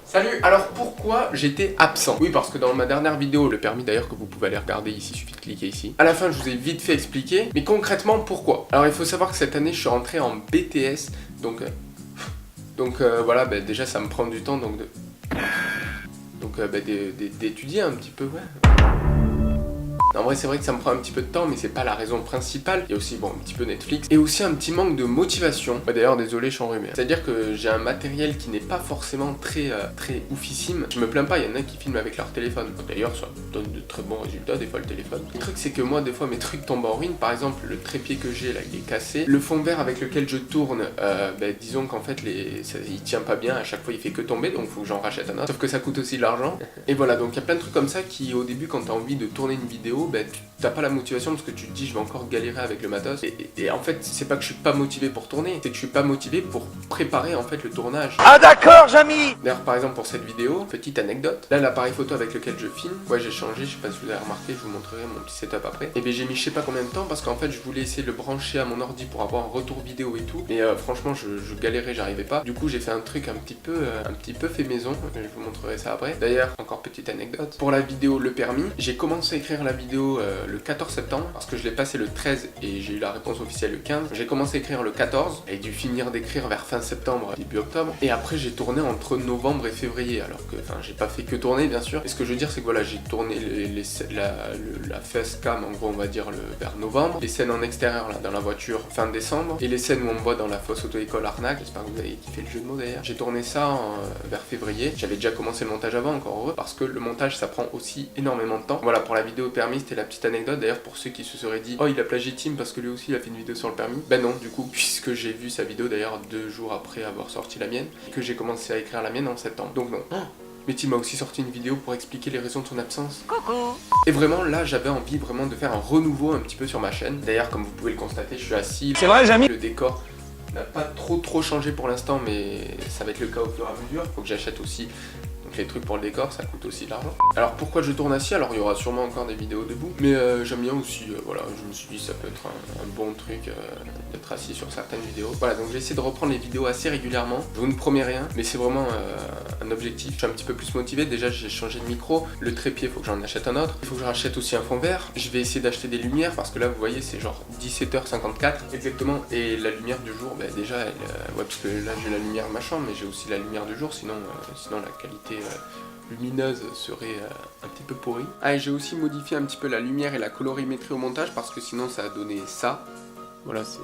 Salut, alors pourquoi j'étais absent? Oui, parce que dans ma dernière vidéo, le permis d'ailleurs que vous pouvez aller regarder ici, il suffit de cliquer ici. À la fin, je vous ai vite fait expliquer, mais concrètement pourquoi? Alors il faut savoir que cette année, je suis rentré en BTS, donc voilà, déjà ça me prend du temps d'étudier un petit peu, ouais. En vrai, c'est vrai que ça me prend un petit peu de temps, mais c'est pas la raison principale. Il y a aussi, bon, un petit peu Netflix. Et aussi un petit manque de motivation. D'ailleurs, désolé, je suis enrhumé. C'est-à-dire que j'ai un matériel qui n'est pas forcément très oufissime. Je me plains pas, il y en a qui filment avec leur téléphone. D'ailleurs, ça donne de très bons résultats, des fois, le téléphone. Le truc, c'est que moi, des fois, mes trucs tombent en ruine. Par exemple, le trépied que j'ai, là, il est cassé. Le fond vert avec lequel je tourne, disons qu'en fait, il tient pas bien. À chaque fois, il fait que tomber, donc faut que j'en rachète un autre. Sauf que ça coûte aussi de l'argent. Et voilà, donc il y a plein de trucs comme ça qui, au début, quand t'as envie de tourner une vidéo, t'as pas la motivation parce que tu te dis je vais encore galérer avec le matos et en fait c'est pas que je suis pas motivé pour tourner, c'est que je suis pas motivé pour préparer en fait le tournage. Ah d'accord Jamy. D'ailleurs par exemple pour cette vidéo, petite anecdote, là l'appareil photo avec lequel je filme, ouais j'ai changé, je sais pas si vous avez remarqué, je vous montrerai mon petit setup après. Et bien j'ai mis je sais pas combien de temps parce qu'en fait je voulais essayer de le brancher à mon ordi pour avoir un retour vidéo et tout, mais franchement je galérais, j'arrivais pas. Du coup j'ai fait un truc un petit peu fait maison, je vous montrerai ça après. D'ailleurs encore petite anecdote, pour la vidéo le permis, j'ai commencé à écrire la vidéo le 14 septembre parce que je l'ai passé le 13 et j'ai eu la réponse officielle le 15. J'ai commencé à écrire le 14 et dû finir d'écrire vers fin septembre, début octobre. Et après j'ai tourné entre novembre et février, alors que j'ai pas fait que tourner bien sûr. Et ce que je veux dire c'est que voilà, j'ai tourné la face cam en gros on va dire vers novembre, les scènes en extérieur là dans la voiture fin décembre et les scènes où on me voit dans la fosse auto-école Arnaque, j'espère que vous avez kiffé le jeu de mots d'ailleurs. J'ai tourné ça vers février. J'avais déjà commencé le montage avant, encore heureux, parce que le montage ça prend aussi énormément de temps. Voilà, pour la vidéo permis c'était la petite anecdote. D'ailleurs pour ceux qui se seraient dit oh il a plagié Tim parce que lui aussi il a fait une vidéo sur le permis, ben non du coup puisque j'ai vu sa vidéo d'ailleurs 2 jours après avoir sorti la mienne, que j'ai commencé à écrire la mienne en septembre, donc non. Mais Tim a aussi sorti une vidéo pour expliquer les raisons de son absence. Coucou. Et vraiment là j'avais envie vraiment de faire un renouveau un petit peu sur ma chaîne. D'ailleurs comme vous pouvez le constater je suis assis. C'est vrai Jamy. Le décor n'a pas trop changé pour l'instant mais ça va être le cas au fur et à mesure. Faut que j'achète aussi les trucs pour le décor, ça coûte aussi de l'argent. Alors pourquoi je tourne assis? Alors il y aura sûrement encore des vidéos debout, mais j'aime bien aussi, voilà, je me suis dit ça peut être un bon truc d'être assis sur certaines vidéos. Voilà, donc j'essaie de reprendre les vidéos assez régulièrement, je vous ne promets rien, mais c'est vraiment un objectif. Je suis un petit peu plus motivé, déjà j'ai changé de micro, le trépied, il faut que j'en achète un autre, il faut que je rachète aussi un fond vert, je vais essayer d'acheter des lumières, parce que là vous voyez c'est genre 17h54 exactement, et la lumière du jour, déjà, ouais parce que là j'ai la lumière de ma chambre, mais j'ai aussi la lumière du jour, sinon la qualité lumineuse serait un petit peu pourrie. Ah et j'ai aussi modifié un petit peu la lumière et la colorimétrie au montage parce que sinon ça a donné ça. Voilà c'est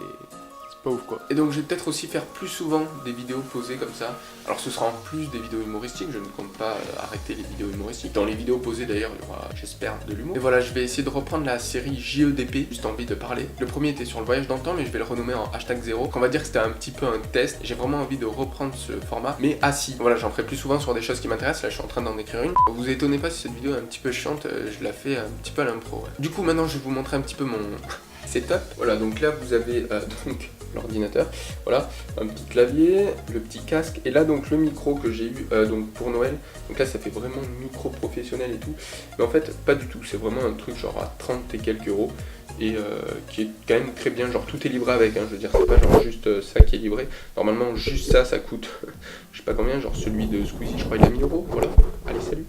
pas ouf quoi. Et donc je vais peut-être aussi faire plus souvent des vidéos posées comme ça. Alors ce sera en plus des vidéos humoristiques, je ne compte pas arrêter les vidéos humoristiques. Dans les vidéos posées d'ailleurs il y aura j'espère de l'humour. Et voilà je vais essayer de reprendre la série JEDP, juste envie de parler. Le premier était sur le voyage dans le temps mais je vais le renommer en #0. On va dire que c'était un petit peu un test. J'ai vraiment envie de reprendre ce format mais assis. Voilà j'en ferai plus souvent sur des choses qui m'intéressent. Là je suis en train d'en écrire une. Vous étonnez pas si cette vidéo est un petit peu chiante, je la fais un petit peu à l'impro. Ouais. Du coup maintenant je vais vous montrer un petit peu mon setup. Voilà donc là vous avez donc l'ordinateur, voilà, un petit clavier, le petit casque, et là donc le micro que j'ai eu donc pour Noël, donc là ça fait vraiment micro professionnel et tout, mais en fait pas du tout, c'est vraiment un truc genre à 30 et quelques euros, et qui est quand même très bien, genre tout est livré avec, hein, je veux dire c'est pas genre juste ça qui est livré, normalement juste ça coûte, je sais pas combien, genre celui de Squeezie je crois il a 1000 euros, voilà, allez salut.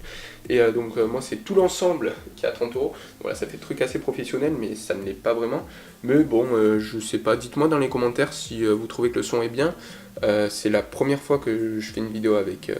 Et donc moi c'est tout l'ensemble qui est à 30 euros. Voilà ça fait truc assez professionnel mais ça ne l'est pas vraiment. Mais bon je sais pas, dites-moi dans les commentaires si vous trouvez que le son est bien. C'est la première fois que je fais une vidéo avec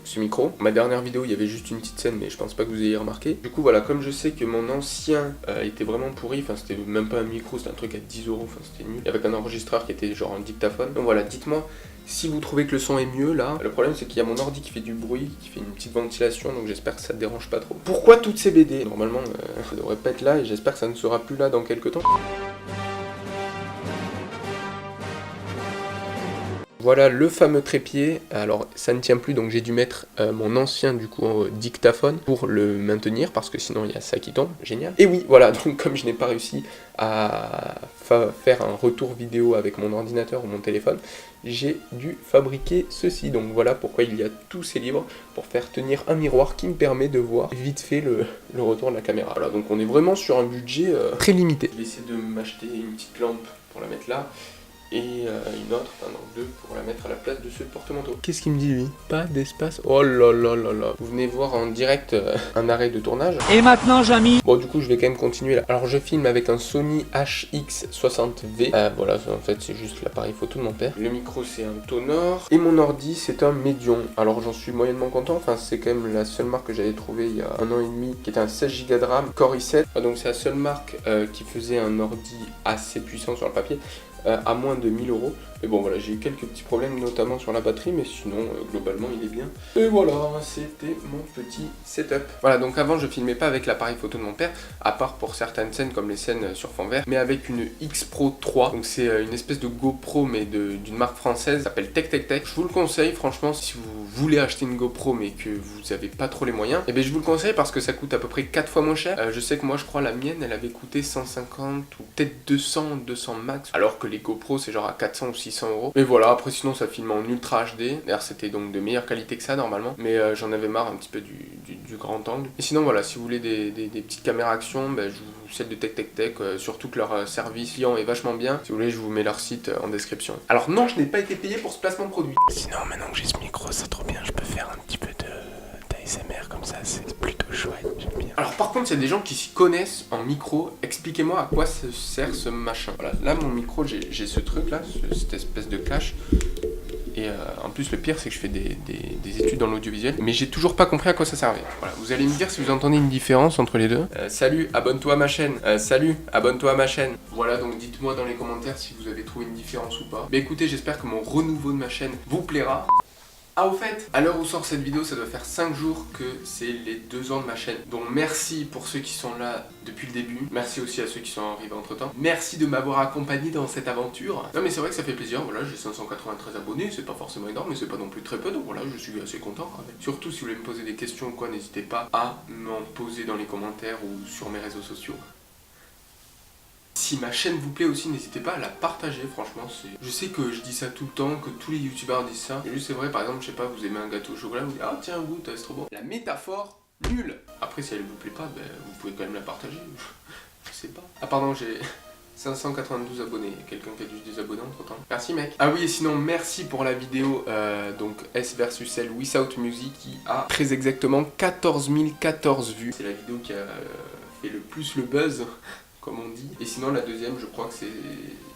ce micro. Ma dernière vidéo il y avait juste une petite scène mais je pense pas que vous ayez remarqué. Du coup voilà, comme je sais que mon ancien était vraiment pourri, enfin c'était même pas un micro, c'était un truc à 10 euros, enfin c'était nul. Avec un enregistreur qui était genre un dictaphone. Donc voilà, dites-moi si vous trouvez que le son est mieux là. Le problème c'est qu'il y a mon ordi qui fait du bruit, qui fait une petite ventilation, donc j'espère que ça te dérange pas trop. Pourquoi toutes ces BD? Normalement ça devrait pas être là et j'espère que ça ne sera plus là dans quelques temps. Voilà le fameux trépied, alors ça ne tient plus donc j'ai dû mettre mon ancien du coup dictaphone pour le maintenir parce que sinon il y a ça qui tombe, génial. Et oui voilà, donc comme je n'ai pas réussi à faire un retour vidéo avec mon ordinateur ou mon téléphone, j'ai dû fabriquer ceci, donc voilà pourquoi il y a tous ces livres pour faire tenir un miroir qui me permet de voir vite fait le retour de la caméra. Voilà donc on est vraiment sur un budget très limité. Je vais essayer de m'acheter une petite lampe pour la mettre là. et une autre, enfin non, 2 pour la mettre à la place de ce porte-manteau. Qu'est-ce qu'il me dit lui? Pas d'espace. Oh là là là là. Vous venez voir en direct un arrêt de tournage. Et maintenant Jamy. Bon du coup je vais quand même continuer là. Alors je filme avec un Sony HX60V. Voilà, en fait c'est juste l'appareil photo de mon père. Le micro c'est un Tonor et mon ordi c'est un Medion. Alors j'en suis moyennement content. Enfin c'est quand même la seule marque que j'avais trouvée il y a 1 an et demi qui était un 16 Go de RAM Core i7. Donc c'est la seule marque qui faisait un ordi assez puissant sur le papier. À moins de 1000 €. Mais bon voilà, j'ai eu quelques petits problèmes notamment sur la batterie, mais sinon globalement il est bien. Et voilà, c'était mon petit setup. Voilà, donc avant je filmais pas avec l'appareil photo de mon père, à part pour certaines scènes comme les scènes sur fond vert, mais avec une X Pro 3. Donc c'est une espèce de GoPro mais d'une marque française, ça s'appelle Tech Tech Tech. Je vous le conseille franchement si vous voulez acheter une GoPro mais que vous avez pas trop les moyens, et bien je vous le conseille parce que ça coûte à peu près 4 fois moins cher. Je sais que moi je crois la mienne elle avait coûté 150 ou peut-être 200 max, alors que les GoPro c'est genre à 400 ou 600 €. Mais voilà, après sinon ça filme en Ultra HD. D'ailleurs c'était donc de meilleure qualité que ça normalement. Mais j'en avais marre un petit peu du grand angle. Et sinon voilà, si vous voulez des petites caméras action, ben, celle de Tech Tech Tech, surtout que leur service client est vachement bien. Si vous voulez je vous mets leur site en description. Alors non, je n'ai pas été payé pour ce placement de produit. Sinon maintenant que j'ai ce micro c'est trop bien, je peux faire un petit peu d'ASMR comme ça, c'est plutôt chouette, j'aime bien. Alors par contre, il y a des gens qui s'y connaissent en micro. Expliquez-moi à quoi ça sert ce machin. Voilà, là mon micro, j'ai ce truc là, cette espèce de cache. Et en plus le pire c'est que je fais des études dans l'audiovisuel, mais j'ai toujours pas compris à quoi ça servait. Voilà, vous allez me dire si vous entendez une différence entre les deux. Salut, abonne-toi à ma chaîne. Salut, abonne-toi à ma chaîne. Voilà, donc dites-moi dans les commentaires si vous avez trouvé une différence ou pas. Mais écoutez, j'espère que mon renouveau de ma chaîne vous plaira. Ah au fait, à l'heure où sort cette vidéo, ça doit faire 5 jours que c'est les 2 ans de ma chaîne. Donc merci pour ceux qui sont là depuis le début. Merci aussi à ceux qui sont arrivés entre temps. Merci de m'avoir accompagné dans cette aventure. Non mais c'est vrai que ça fait plaisir, voilà, j'ai 593 abonnés, c'est pas forcément énorme, mais c'est pas non plus très peu, donc voilà, je suis assez content. Surtout si vous voulez me poser des questions ou quoi, n'hésitez pas à m'en poser dans les commentaires ou sur mes réseaux sociaux. Si ma chaîne vous plaît aussi, n'hésitez pas à la partager, franchement, je sais que je dis ça tout le temps, que tous les youtubeurs disent ça. Et juste c'est vrai, par exemple, je sais pas, vous aimez un gâteau au chocolat, vous dites ah tiens goûte, c'est trop bon. La métaphore, nulle. Après si elle vous plaît pas, ben, vous pouvez quand même la partager. Je sais pas. Ah pardon, j'ai 592 abonnés, quelqu'un qui a dû se désabonner entre temps. Merci mec. Ah oui, et sinon merci pour la vidéo donc S versus L Without Music qui a très exactement 14 014 vues. C'est la vidéo qui a fait le plus le buzz, comme on dit. Et sinon la deuxième, je crois que c'est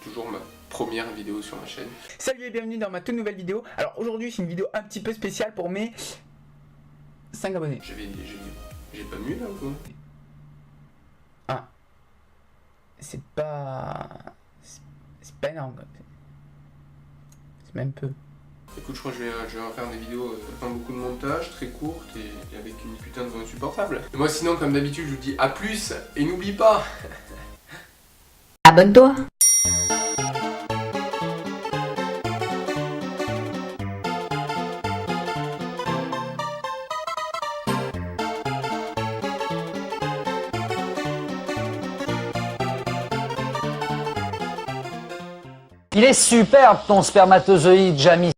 toujours ma première vidéo sur ma chaîne. Salut et bienvenue dans ma toute nouvelle vidéo. Alors aujourd'hui c'est une vidéo un petit peu spéciale pour mes 5 abonnés. J'ai pas mieux là ou quoi? Ah. C'est pas énorme. C'est même peu. Écoute, je crois que je vais faire des vidéos sans beaucoup de montage, très courtes et avec une putain de voix insupportable. Et moi sinon, comme d'habitude, je vous dis à plus et n'oublie pas. Abonne-toi. Il est superbe ton spermatozoïde, Jamy.